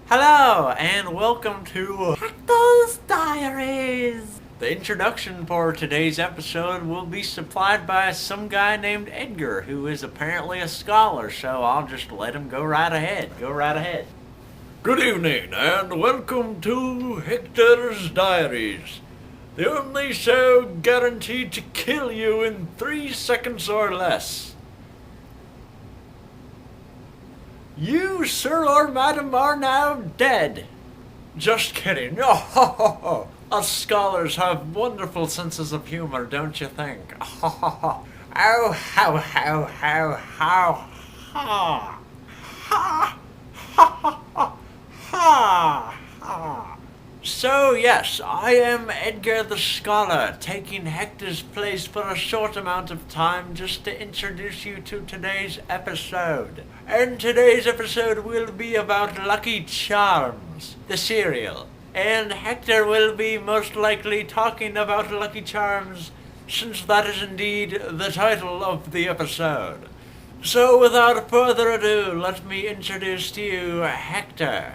Hello, and welcome to Hector's Diaries. The introduction for today's episode will be supplied by some guy named Edgar, who is apparently a scholar, so I'll just let him go right ahead. Go right ahead. Good evening, and welcome to Hector's Diaries, the only show guaranteed to kill you in 3 seconds or less. You, sir or madam, are now dead. Just kidding. Oh, us scholars have wonderful senses of humor, don't you think? Oh, how, ha, ha, ha. So, yes, I am Edgar the Scholar, taking Hector's place for a short amount of time just to introduce you to today's episode. And today's episode will be about Lucky Charms, the cereal. And Hector will be most likely talking about Lucky Charms, since that is indeed the title of the episode. So, without further ado, let me introduce to you Hector.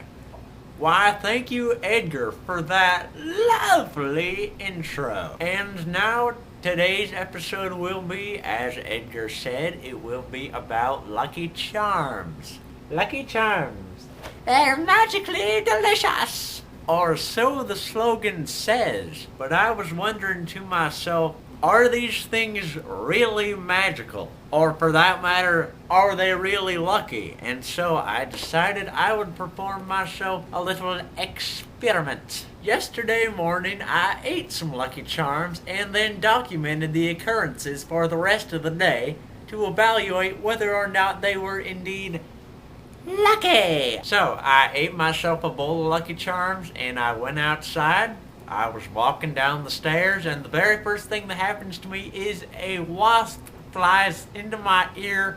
Why, thank you, Edgar, for that lovely intro. And now, today's episode will be, as Edgar said, it will be about Lucky Charms. Lucky Charms. They're magically delicious. Or so the slogan says. But I was wondering to myself, are these things really magical? Or for that matter, are they really lucky? And so I decided I would perform myself a little experiment. Yesterday morning I ate some Lucky Charms and then documented the occurrences for the rest of the day to evaluate whether or not they were indeed lucky. So I ate myself a bowl of Lucky Charms and I went outside. I was walking down the stairs, and the very first thing that happens to me is a wasp flies into my ear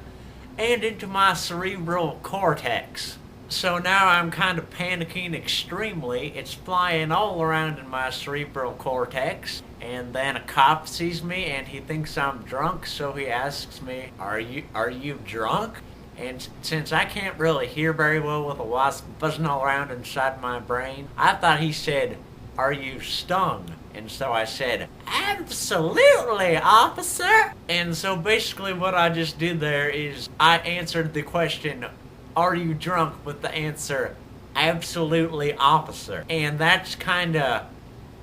and into my cerebral cortex. So now I'm kind of panicking extremely. It's flying all around in my cerebral cortex. And then a cop sees me and he thinks I'm drunk, so he asks me, Are you drunk? And since I can't really hear very well with a wasp buzzing all around inside my brain, I thought he said, Are you stung? And so I said, Absolutely, officer. And so basically what I just did there is I answered the question, Are you drunk? With the answer, Absolutely, officer. And that's kinda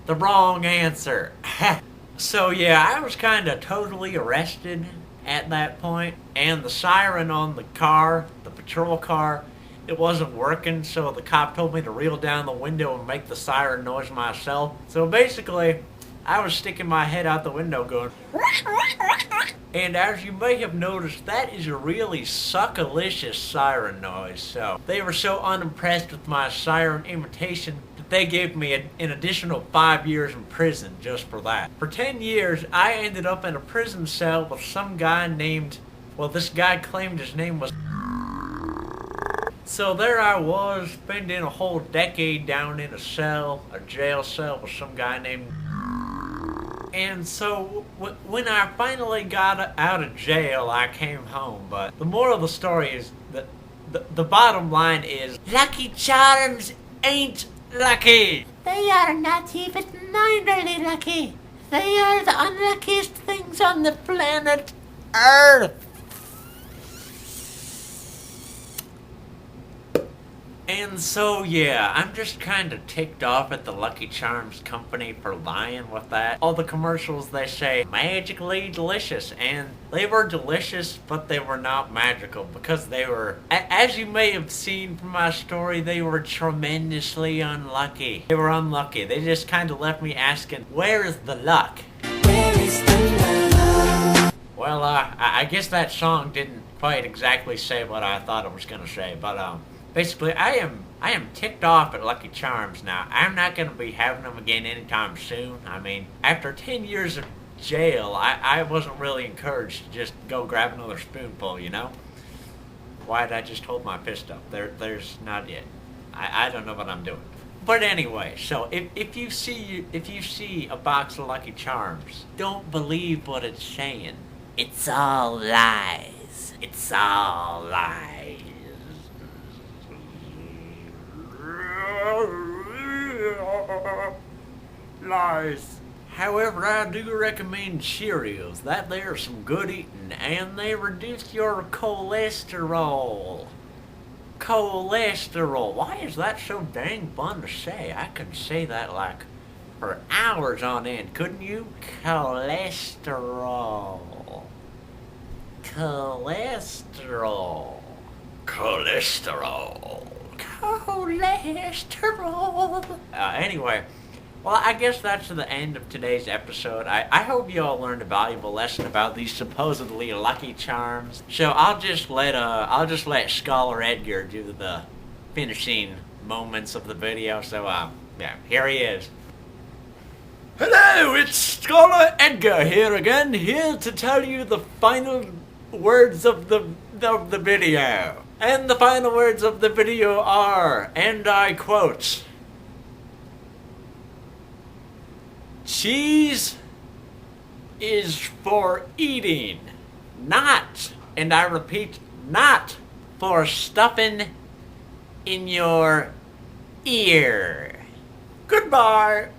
the wrong answer. So yeah, I was kinda totally arrested at that point. And the siren on the car, the patrol car, it wasn't working, so the cop told me to reel down the window and make the siren noise myself. So basically, I was sticking my head out the window going, and as you may have noticed, that is a really suckalicious siren noise. So they were so unimpressed with my siren imitation that they gave me an additional 5 years in prison just for that. For 10 years, I ended up in a prison cell with some guy named, well, this guy claimed his name was. So there I was, spending a whole decade down in a jail cell with some guy named. And so when I finally got out of jail, I came home. But the moral of the story is that the bottom line is, Lucky Charms ain't lucky. They are not even minorly lucky. They are the unluckiest things on the planet Earth. And so, yeah, I'm just kind of ticked off at the Lucky Charms company for lying with that. All the commercials, they say, magically delicious. And they were delicious, but they were not magical. Because they were, as you may have seen from my story, they were tremendously unlucky. They were unlucky. They just kind of left me asking, where is the luck? Where is the luck? Well, I guess that song didn't quite exactly say what I thought it was going to say. But, basically, I am ticked off at Lucky Charms now. I'm not going to be having them again anytime soon. I mean, after 10 years of jail, I wasn't really encouraged to just go grab another spoonful, you know? Why did I just hold my fist up? There's not yet. I don't know what I'm doing. But anyway, so if you see a box of Lucky Charms, don't believe what it's saying. It's all lies. It's all lies. Lies. However, I do recommend Cheerios. That there's some good eating, and they reduce your cholesterol. Cholesterol. Why is that so dang fun to say? I could say that like for hours on end, couldn't you? Cholesterol. Cholesterol. Cholesterol. Cholesterol. Anyway, well, I guess that's the end of today's episode. I hope you all learned a valuable lesson about these supposedly lucky charms. So I'll just let Scholar Edgar do the finishing moments of the video. So yeah, here he is. Hello, it's Scholar Edgar here again, here to tell you the final words of the video. And the final words of the video are, and I quote, cheese is for eating, not, and I repeat, not for stuffing in your ear. Goodbye.